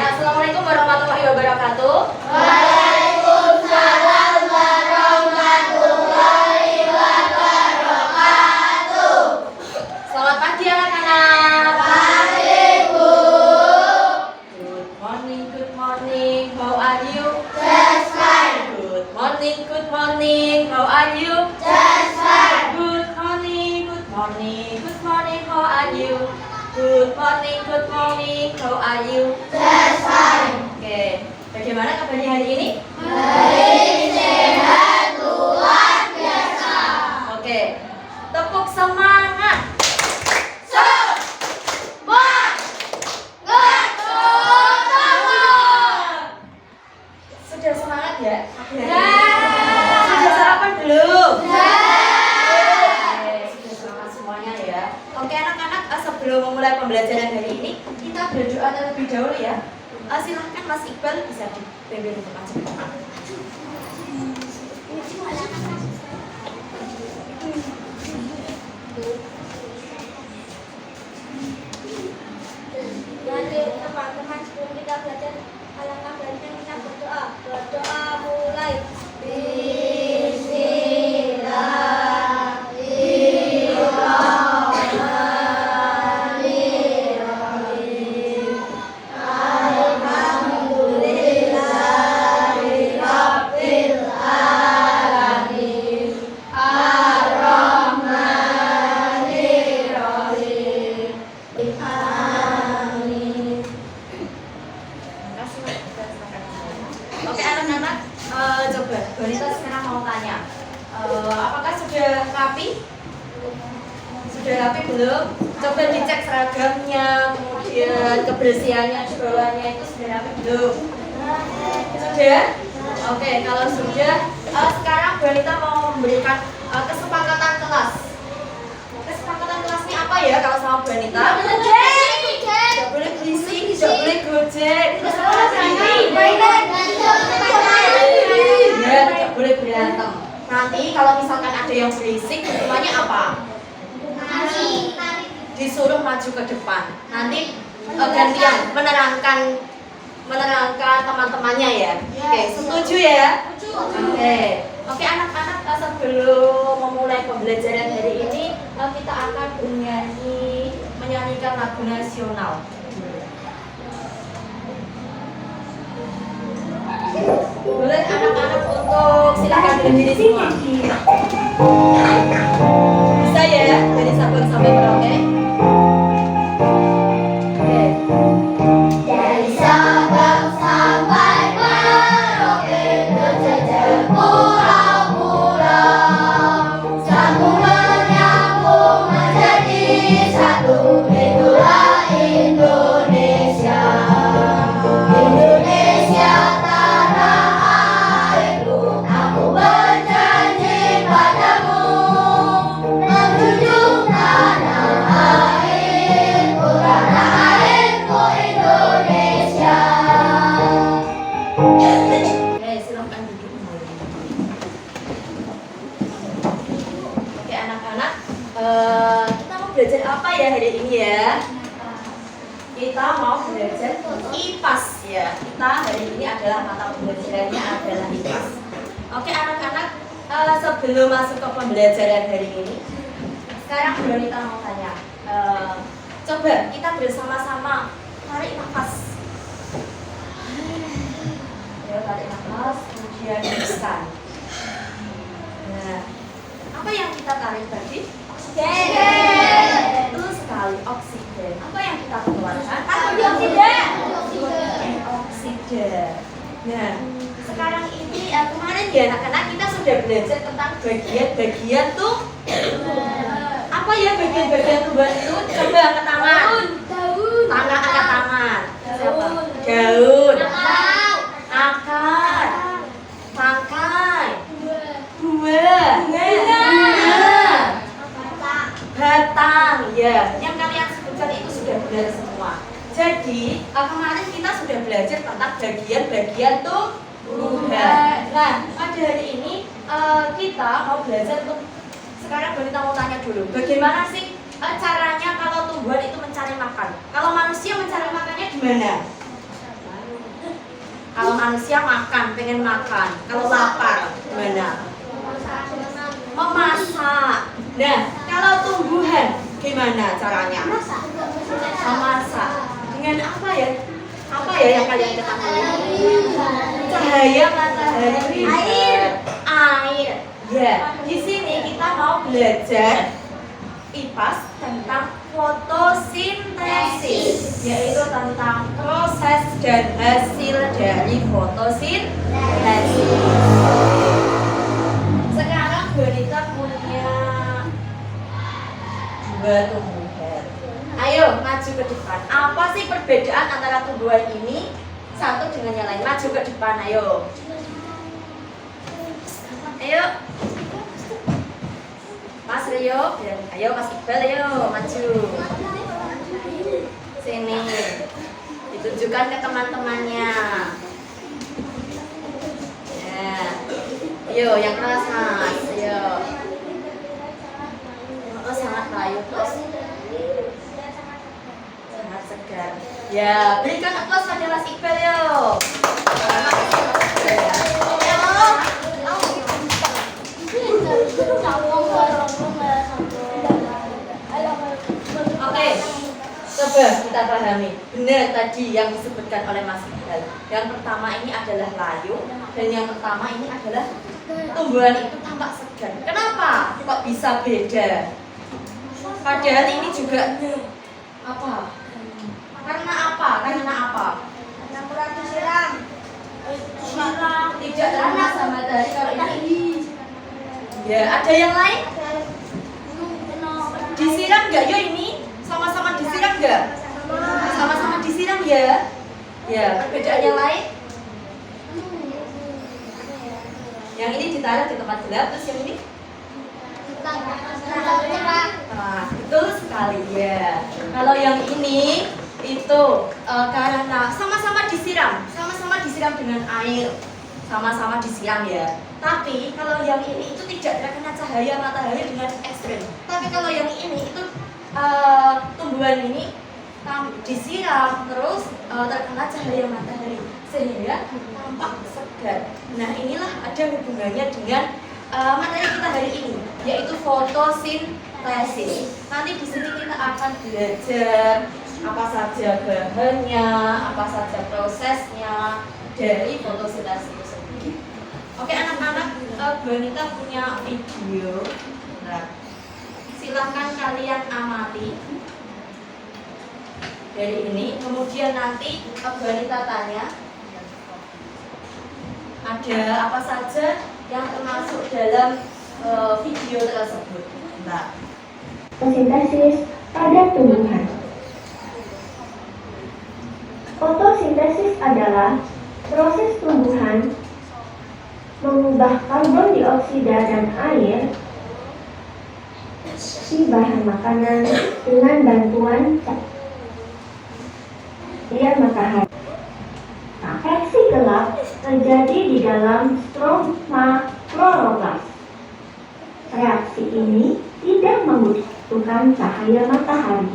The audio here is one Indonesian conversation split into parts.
Assalamualaikum warahmatullahi wabarakatuh. Waalaikumsalam warahmatullahi wabarakatuh. Selamat pagi anak-anak. Pagi, Bu. Good morning, how are you? Just fine. Good morning, how are you? Just fine. Good morning, how are you? Good morning, how are you? Just fine. Oke, bagaimana kabarnya hari ini? Baik, sehat, luar biasa. Oke, tepuk semangat. Sudah semangat ya? Sudah sarapan belum? Oke, sudah semangat semuanya ya. Oke anak-anak, sebelum memulai pembelajaran hari ini, kita berdoa terlebih dahulu ya. Silahkan Mas Iqbal bisa dipimpin untuk maju ke depan. Mari teman-teman sebelum kita belajar alangkah baiknya kita berdoa. Berdoa mulai. Oke anak-anak, coba Bonita sekarang mau tanya, apakah sudah rapi? Sudah rapi belum? Coba dicek seragamnya, kemudian kebersihannya di bawahnya itu sudah rapi belum? Sudah? Oke, kalau sudah, sekarang Bonita mau memberikan kesepakatan kelas. Kesepakatan kelas ini apa ya kalau sama Bonita? Tidak boleh berisik, tidak boleh gojek. Terus apa lagi? Ya, tidak boleh berantem. Nanti kalau misalkan ada yang berisik, hukumannya apa? Disuruh maju ke depan. Nanti gantian menerangkan teman-temannya ya. Oke, setuju ya? Oke anak-anak, sebelum memulai pembelajaran hari ini, kita akan menyanyikan lagu nasional. Boleh anak-anak untuk silakan berdiri semua. Bisa ya dari Sabang sampai Merauke. Oke. Dari Sabang sampai Merauke, berjejer pulau-pulau, sambung menyambung menjadi satu. Itulah Indonesia. Indonesia tanah airku, aku berjanji padamu, menjunjung tanah airku Indonesia. Oke, silakan duduk kembali. Oke anak-anak, kita mau belajar apa ya hari ini ya? Kita mau belajar IPAS ya. Kita hari ini adalah mata pembelajarannya adalah IPAS. Oke anak-anak, sebelum masuk ke pembelajaran hari ini, sekarang Bonita mau tanya, coba kita bersama-sama tarik nafas. Ya, tarik nafas, kemudian hembuskan. Nah, apa yang kita tarik tadi? Oksigen. Betul sekali, oksigen. Apa yang kita keluarkan? Oksigen. Nah, sekarang ini kemarin ya anak-anak kita sudah belajar tentang bagian-bagian tuh. Apa ya bagian-bagian tumbuhan itu? Coba angkat tangan. Tangan, angkat tangan. Siapa? Daun. Akar. Tangkai. Buah. Batang, ya. Yang kalian sebutkan itu sudah benar semua. Jadi kemarin kita sudah belajar tentang bagian-bagian tumbuhan. Nah, pada hari ini kita mau belajar untuk sekarang Bonita mau tanya dulu, bagaimana sih caranya kalau tumbuhan itu mencari makan? Kalau manusia mencari makannya gimana? Kalau manusia makan, pengen makan. Kalau lapar, gimana? Memasak. Nah, kalau tumbuhan, gimana caranya? Memasak. Dengan apa ya? Apa ya yang kalian ketahui? Cahaya matahari. Air. Ya, di sini kita mau belajar IPAS tentang fotosintesis, yaitu tentang proses dan hasil dari fotosintesis. Sekarang Bonita punya 2 tumbuhan. Ayo maju ke depan. Apa sih perbedaan antara tumbuhan ini satu dengan yang lain? Maju ke depan, ayo. Ayo. Mas Rio, ayo Mas Iqbal, ayo maju. Sini. Ditunjukkan ke teman-temannya. Ya. Ayo yang keras Mas, ayo. Oh, sangat layu terus. Sangat segar. Ya, berikan aplaus pada Mas Iqbal, yuk. Oke, coba kita pahami. Benar tadi yang disebutkan oleh Mas Iqbal. Yang pertama ini adalah layu, dan yang pertama ini adalah tumbuhan itu tampak segar. Kenapa? Kok bisa beda? Padahal ini juga apa? Karena apa? Karena apa? Karena kurang disiram. Tidak terkena sama matahari kalau ini. Ya, ada yang lain? Disiram nggak yo ini? Sama-sama disiram nggak? Sama-sama disiram ya? Ya, perbedaan yang lain? Yang ini ditaruh di tempat gelap, terus yang ini? Nah, betul sekali ya. Kalau yang ini itu karena sama-sama disiram dengan air, sama-sama disiram ya. Tapi kalau yang ini itu tidak terkena cahaya matahari dengan ekstrim. Tapi kalau yang ini itu tumbuhan ini disiram terus terkena cahaya matahari sehingga tampak segar. Nah, inilah ada hubungannya dengan materi kita hari ini, yaitu fotosintesis. Nanti di sini kita akan belajar apa saja bahannya, apa saja prosesnya dari fotosintesis itu sendiri. Oke anak-anak, Bonita punya video. Nah, silahkan kalian amati dari ini. Kemudian nanti Bonita tanya ada apa saja yang termasuk dalam video tersebut. Nah, Fotosintesis pada tumbuhan. Fotosintesis adalah proses tumbuhan mengubah karbon dioksida dan air si bahan makanan dengan bantuan cahaya matahari. Aksi gelap terjadi di dalam stroma kloroplast. Reaksi ini tidak membutuhkan cahaya matahari.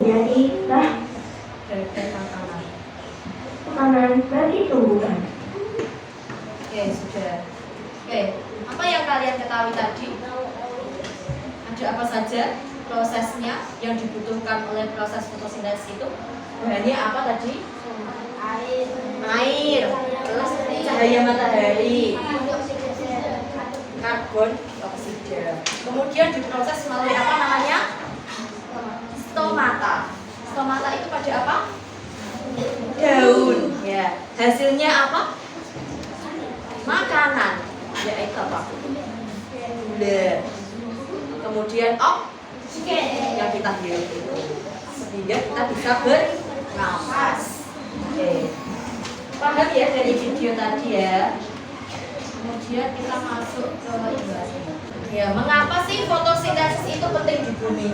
Jadilah makanan bagi tumbuhan. oke sudah. Oke, apa yang kalian ketahui tadi? Ada apa saja prosesnya yang dibutuhkan oleh proses fotosintesis itu? Bahannya apa tadi? Air, terus cahaya matahari, karbon dioksida. Kemudian diproses melalui apa namanya? Stomata. Stomata itu pada apa? Daun. Ya. Hasilnya apa? Makanan. Yaitu apa? Gula. Kemudian oksigen yang kita hirup itu, sehingga kita bisa bernafas. Oke. Paham ya dari video tadi ya? Kemudian kita masuk ke ini. Ya, mengapa sih fotosintesis itu penting di bumi?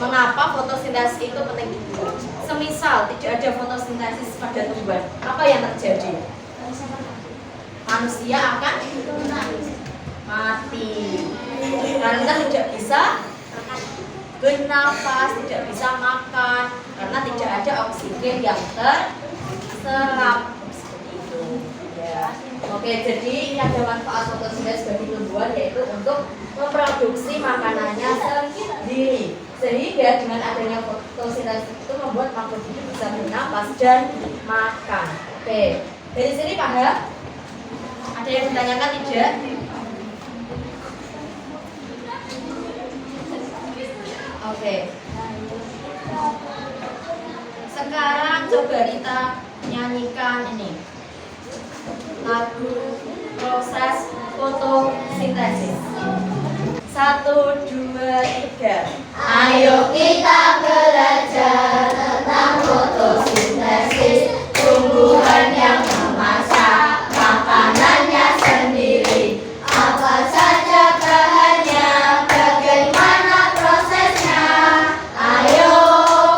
Mengapa fotosintesis itu penting di bumi? Semisal tidak ada fotosintesis pada tumbuhan, apa yang terjadi? Manusia akan mati karena tidak bisa bernafas, tidak bisa makan karena tidak ada oksigen yang tersisa. serap seperti itu. Ya. Oke, jadi ini ada manfaat fotosintesis bagi tumbuhan yaitu untuk memproduksi makanannya sendiri. Sehingga dengan adanya fotosintesis itu membuat makhluk hidup bisa bernapas dan makan. Oke, dari sini paham? Ada yang ditanyakan tidak? Oke. Sekarang coba kita nyanyikan ini lagu proses fotosintesis. 1, 2, 3. Ayo kita belajar tentang fotosintesis, tumbuhan yang memasak makanannya sendiri. Apa saja bahannya, bagaimana prosesnya? Ayo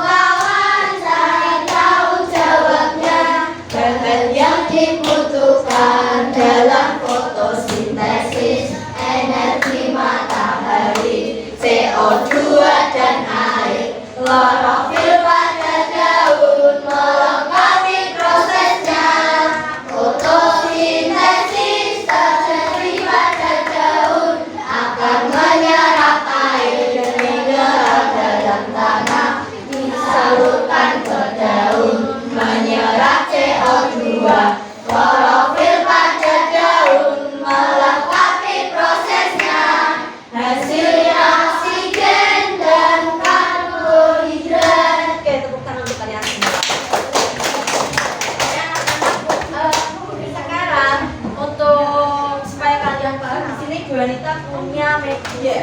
kawan cari tahu jawabnya. Bahan yang dibutuhkan dalam fotosintesis: energi matahari, CO2 dan air, klorofil pada daun melengkapi prosesnya. Fotosintesis terjadi pada daun akan menyerap air dan mineral dalam tanah, disalurkan ke daun, menyerap CO2. Klorofil pada daun melengkapi prosesnya, hasilnya oksigen dan karbohidrat. Oke, tepuk tangan untuk kalian semua. Sekarang untuk supaya kalian paham, di sini Bu Anita punya media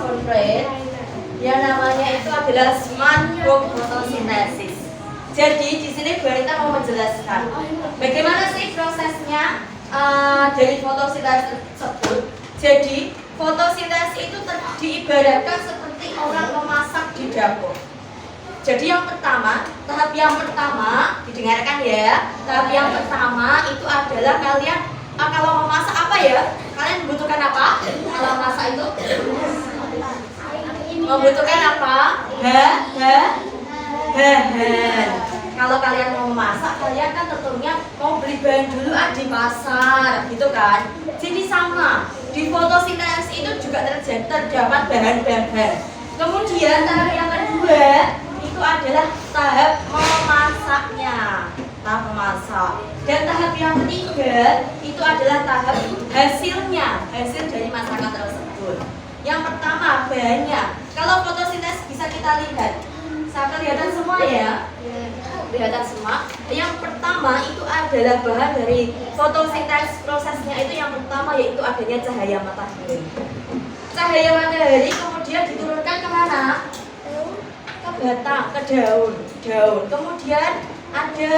footprint yang namanya itu adalah smartbook fotosintesis. Jadi di sini Bu Anita mau menjelaskan bagaimana sih prosesnya dari fotosintesis tersebut. Jadi fotosintesis itu diibaratkan seperti orang memasak di dapur. Jadi tahap yang pertama didengarkan ya. Tahap yang pertama itu adalah kalian kalau memasak apa ya? Kalian membutuhkan apa? Kalau memasak itu membutuhkan apa? Bahan. Kalau kalian mau memasak, kalian kan tentunya mau beli bahan dulu di pasar, gitu kan? Jadi sama, di fotosintesis itu juga terdapat bahan-bahan. Kemudian tahap yang kedua itu adalah tahap memasaknya, tahap memasak. Dan tahap yang ketiga itu adalah tahap hasilnya, hasil dari masakan tersebut. Yang pertama bahannya. Kalau fotosintesis bisa kita lihat. Saya kelihatan semua ya. Kelihatan semua. Yang pertama itu adalah bahan dari fotosintesis prosesnya itu yang pertama yaitu adanya cahaya matahari. Cahaya matahari kemudian diturunkan kemana? Ke batang, ke daun. Kemudian ada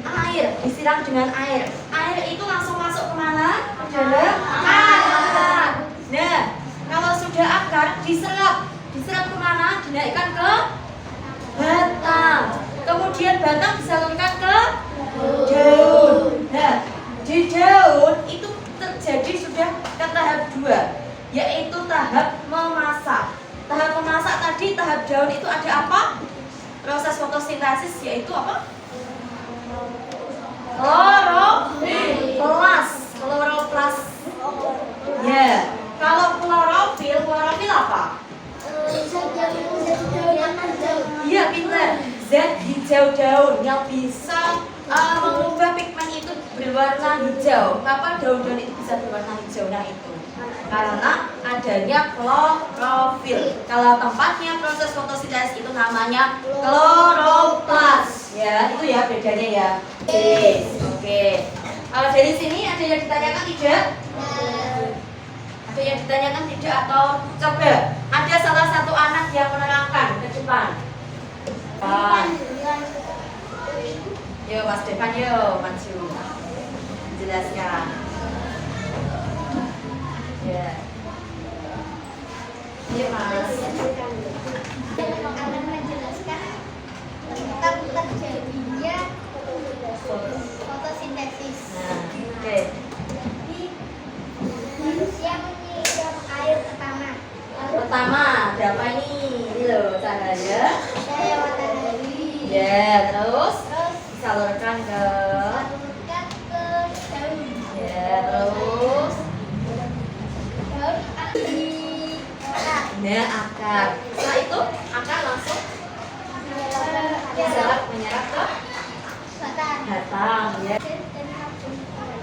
air, disiram dengan air. Air itu langsung masuk kemana? Ke dalam akar. Nah, kalau sudah akar diserap kemana? Dinaikkan ke batang. Kemudian batang disalurkan ke daun. Nah, di daun itu terjadi sudah ke tahap 2, yaitu tahap memasak. Tahap memasak tadi, tahap daun itu ada apa? Proses fotosintesis yaitu apa? Kloroplas. Ya. Kalau klorofil apa? Iya, pintar. Zat hijau daun yang bisa mengubah pigmen itu berwarna hijau. Kapan daun-daun itu bisa berwarna hijau? Nah itu karena adanya klorofil. Kalau tempatnya proses fotosintesis itu namanya kloroplas. Ya, itu ya bedanya ya. Oke. Dari sini ada yang ditanyakan tidak? Ada yang ditanyakan tidak atau coba ada salah satu anak yang menerangkan ke depan. Yo Mas Devan, yo maju jelaskan. Ya. Iya Mas. Akan menjelaskan tentang terjadinya fotosintesis. Nah, oke. Manusia menyerap air pertama. Pertama, berapa ini? Ini loh cahaya. Cahaya matahari. Ya, Ya, terus disalurkan ke ya, terus nah akar. Setelah itu akar langsung diserap menyerap ke batang ya.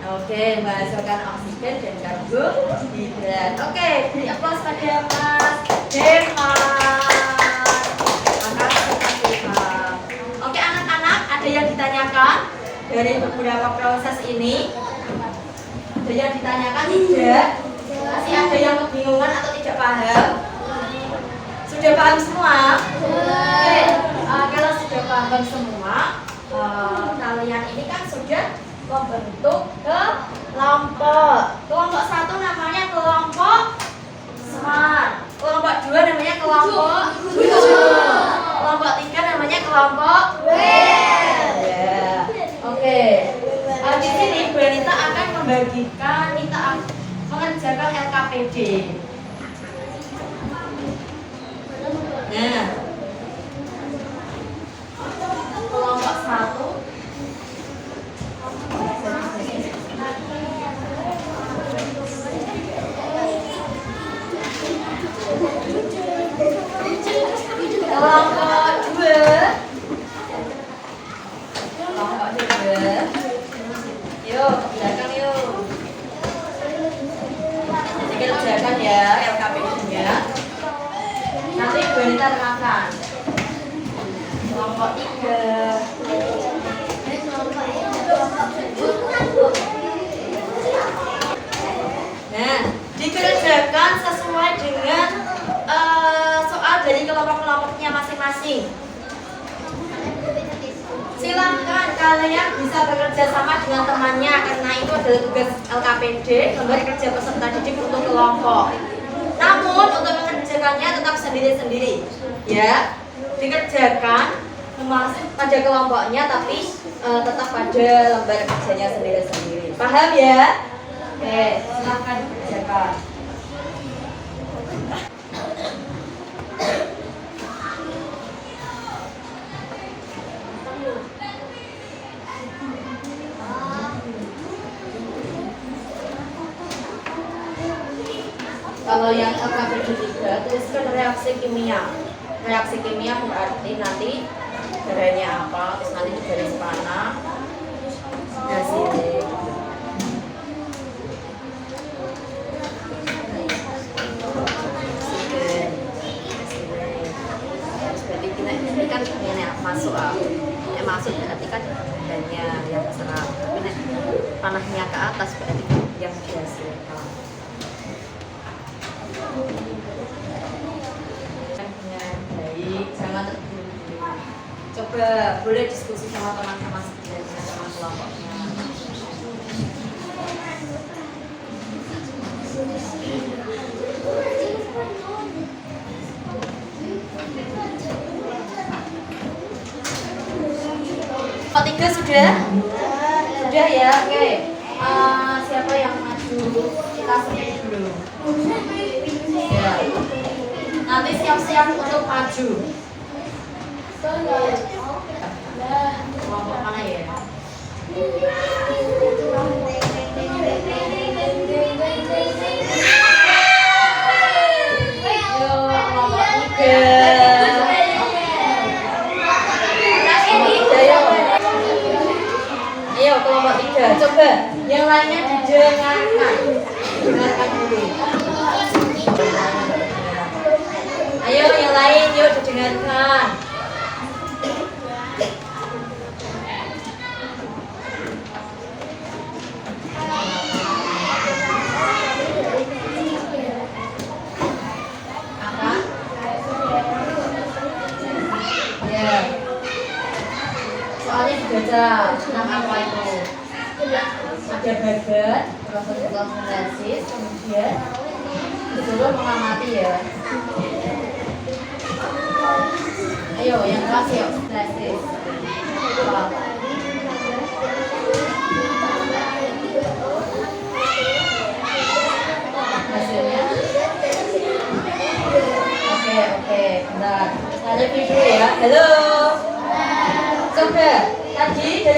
Oke, menghasilkan oksigen dan karbohidrat. Oke, beri aplaus pada Mas Demas. Makasih Mas Demas. Oke anak-anak, ada yang ditanyakan dari beberapa proses ini? Ada yang ditanyakan tidak? Masih ada yang kebingungan atau tidak paham? Sudah paham semua? Oke, kalau sudah paham semua, kalian ini kan sudah membentuk kelompok. Kelompok 1 namanya kelompok smart. Kelompok 2 namanya kelompok 7. Kelompok 3 namanya kelompok well. Ya. Oke. Di sini Bu Anita akan membagikan, kita mengerjakan LKPD. Nah, kelompok 1 kelompok 2 yuk ke belakang yuk. Jadi kerjakan ya LKPD-nya. Nanti Bu Anita terangkan. Kelompok 3 nah, dikerjakan sesuai dengan soal dari kelompok-kelompoknya masing-masing. Silakan kalian bisa bekerja sama dengan temannya karena itu adalah tugas LKPD, lembar kerja peserta didik untuk kelompok. Namun untuk mengerjakannya tetap sendiri-sendiri, ya. Dikerjakan pada kelompoknya tapi tetap pada lembar kerjanya sendiri-sendiri. Paham ya? Oke, silakan dikerjakan. Kalau yang LKPD 3 tuliskan reaksi kimia. Reaksi kimia berarti nanti darahnya apa, terus nanti di garis panah hasilnya. Berarti ini kan ini masuk masuk berarti kan darahnya yang serap. Tapi panahnya ke atas berarti yang dihasilkan. Baik, jangan terburu-buru. Coba boleh diskusi sama teman-teman sebenarnya sama kelompoknya. Kelompok 3 sudah? Sudah ya, oke. Siapa yang maju? Kita sebut dulu. Ya. Nanti siap-siap untuk maju. Kelompok mana ya? Ayo kelompok 3, coba yang lainnya didengarkan. Dengarkan dulu. Ayo yang lain, yuk didengarkan. Apa? Ya. Soalnya dibaca tentang apa itu? Ada bagat, proses konsentrasis, kemudian disuruh mengamati ya. Ayo yang kelas yuk, sintesis. Hasilnya? Oke, bentar. Ada video ya. Halo.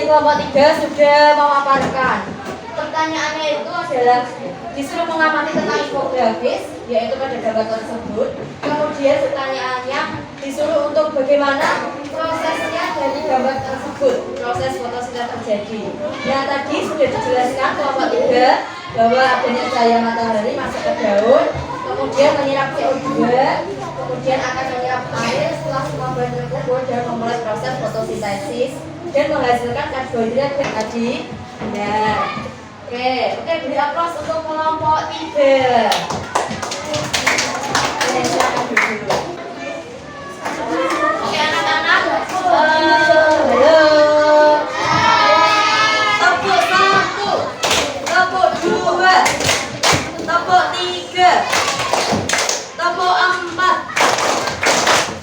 kelompok 3 sudah memaparkan. Pertanyaannya itu adalah disuruh mengamati tentang infografis, yaitu pada gambar tersebut. Kemudian pertanyaannya disuruh untuk bagaimana prosesnya dari gambar tersebut, proses fotosintesa terjadi. Yang tadi sudah dijelaskan kelompok 3 bahwa adanya cahaya matahari masuk ke daun, kemudian menyerap CO2, kemudian akan menyerap air setelah semua bahan terkumpul dan memulai proses fotosintesis dan menghasilkan karbohidrat yang tadi. Nah, oke, beri aplaus untuk kelompok 3. Silakan duduk. Oke anak-anak, halo. Tepuk 1, tepuk 2, tepuk 3, tepuk 4,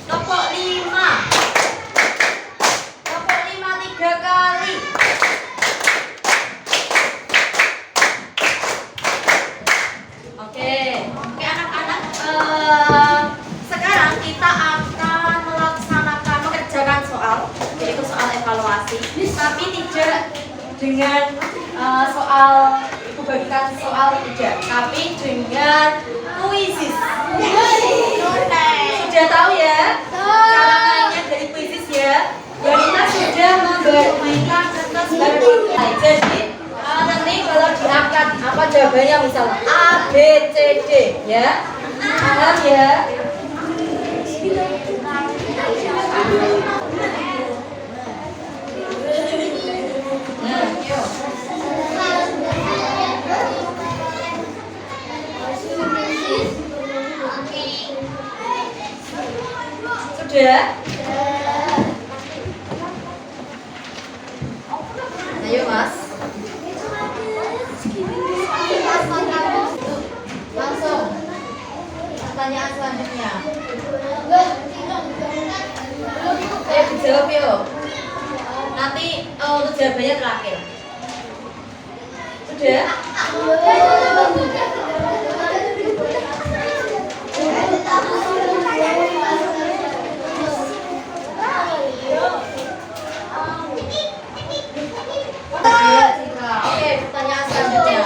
tepuk 5, tepuk 5 3 kali. Oke anak-anak, sekarang kita akan mengerjakan soal, yaitu soal evaluasi, tapi tidak dengan soal bagikan soal tidak, tapi dengan kuisis. Sudah tahu ya cara mainnya dari kuisis ya? Kita sudah memberikan kertas baru. Jadi nanti kalau diangkat apa jawabannya, misalnya A, B, C, D ya. Paham ya? Nah, yuk. Sudah? Ayo Mas. Langsung. Pertanyaan selanjutnya. Ayo dijawab yuk. Nanti untuk jawabannya terakhir. Sudah? Oke, pertanyaan selanjutnya.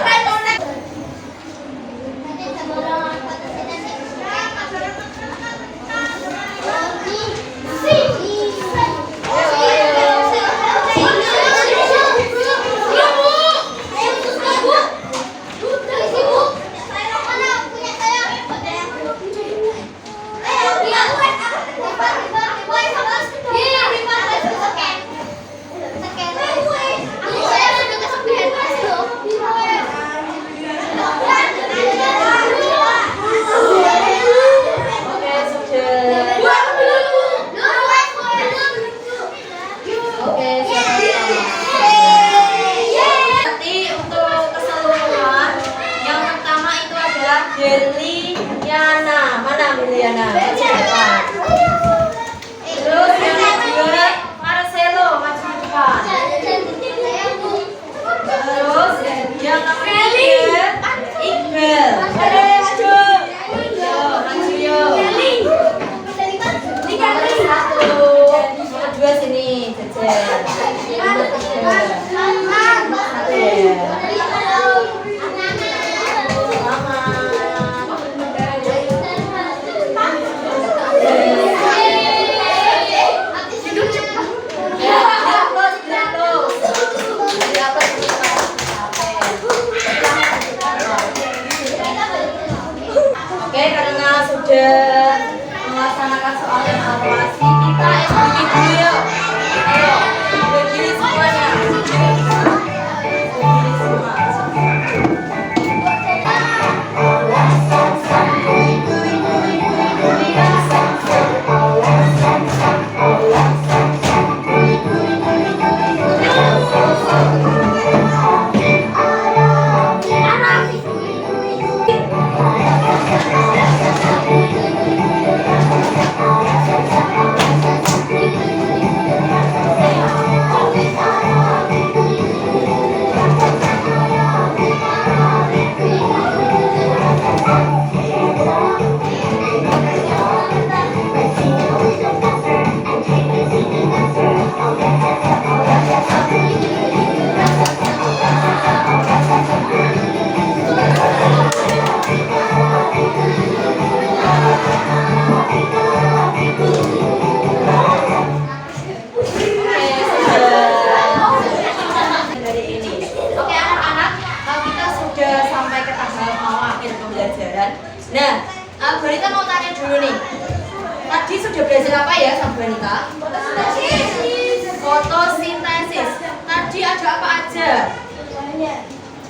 aja? Semuanya.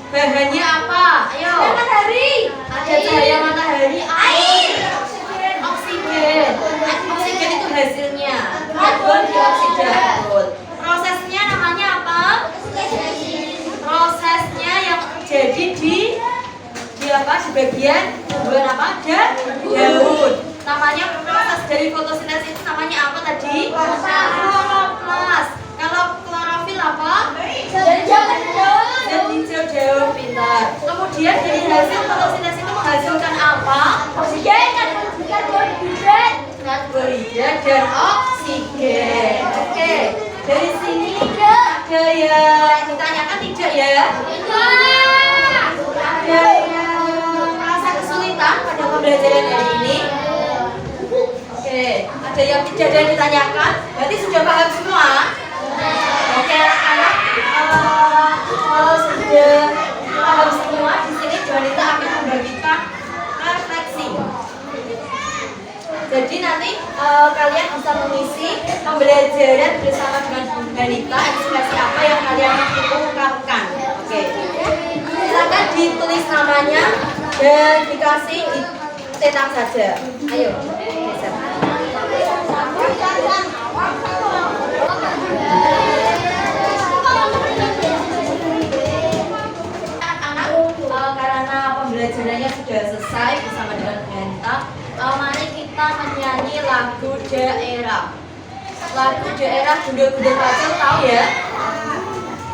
Bahannya apa? Ayo. Matahari. Ada cahaya matahari, air, Oksigen. oksigen. Oksigen itu hasilnya. Karbon dioksida. Betul. Prosesnya namanya apa? Prosesnya yang jadi di apa? Di bagian apa? Daun. Namanya proses dari fotosintesis itu namanya apa tadi? Kloroplas. Kalau klorofil apa? Dan hijau daun, pintar. Kemudian dari hasil fotosintesis itu menghasilkan apa? Oksigen. Karbonhidrat. Karbohidrat dan oksigen. Oke. Dari sini ada yang ditanyakan tidak ya? Ada yang merasa kesulitan pada pembelajaran hari ini? Oke. Ada yang tidak ada yang ditanyakan? Berarti sudah paham semua? Oke, anak-anak, kalau sudah paham semua, di sini Juanita akan membagikan refleksi. Jadi nanti kalian bisa mengisi pembelajaran bersama dengan Bu Juanita, ekspresi apa yang kalian ungkapkan. Oke, silakan ditulis namanya dan dikasih di cetak saja. Ayo, geser. Karena pembelajarannya sudah selesai bersama dengan Juanita, mari kita menyanyi lagu daerah. Lagu daerah Gundul-Gundul Pacul, tahu ya?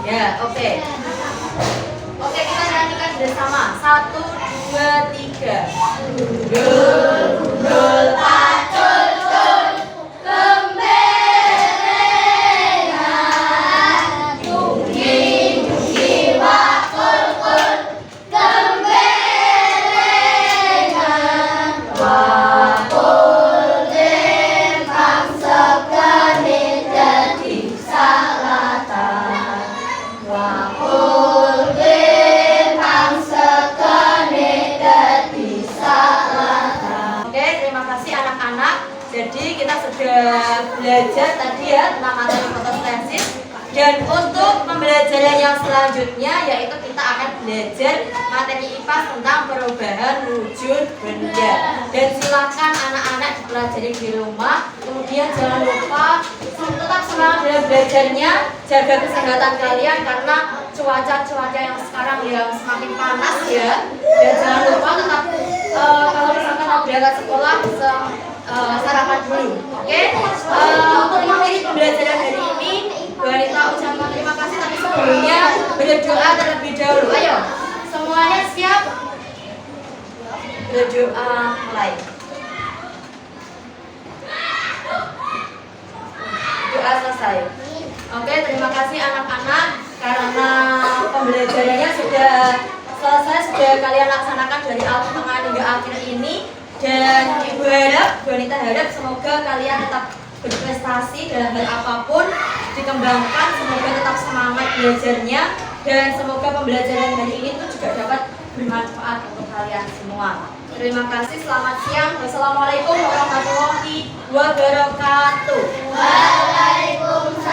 Ya, oke. Oke, kita nyanyikan bersama. 1, 2, 3. Gundul, gundul pacul, cul, gembelengan, dungi, dungi, wakul, kul, gembelengan, wakul, dempang, segani, jadi salatan, wakul, dempang, segani, jadi salatan. Oke, terima kasih anak-anak. Jadi kita sudah belajar tadi ya tentang materi fotosintesis. Dan untuk pembelajaran yang selanjutnya yaitu kita akan belajar materi IPA tentang perubahan wujud benda. Dan silakan anak-anak dipelajari di rumah. Kemudian jangan lupa tetap semangat dalam belajarnya, jaga kesehatan kalian karena cuaca yang sekarang yang semakin panas ya. Dan jangan lupa tetap kalau misalkan mau berangkat sekolah sarapan dulu. Oke? Untuk mengakhiri pembelajaran hari ini, Juanita ucapkan terima kasih, tapi sebelumnya berdoa terlebih dahulu. Ayo, semuanya siap? Berdoa mulai. Doa selesai. Oke, terima kasih anak-anak karena pembelajarannya sudah selesai, sudah kalian laksanakan dari awal tengah hingga akhir ini. Dan Ibu harap, Juanita harap semoga kalian tetap berprestasi dalam hal apapun, dikembangkan, semoga tetap semangat belajarnya, dan semoga pembelajaran hari ini itu juga dapat bermanfaat untuk kalian semua. Terima kasih, selamat siang. Wassalamualaikum warahmatullahi wabarakatuh. Waalaikumsalam.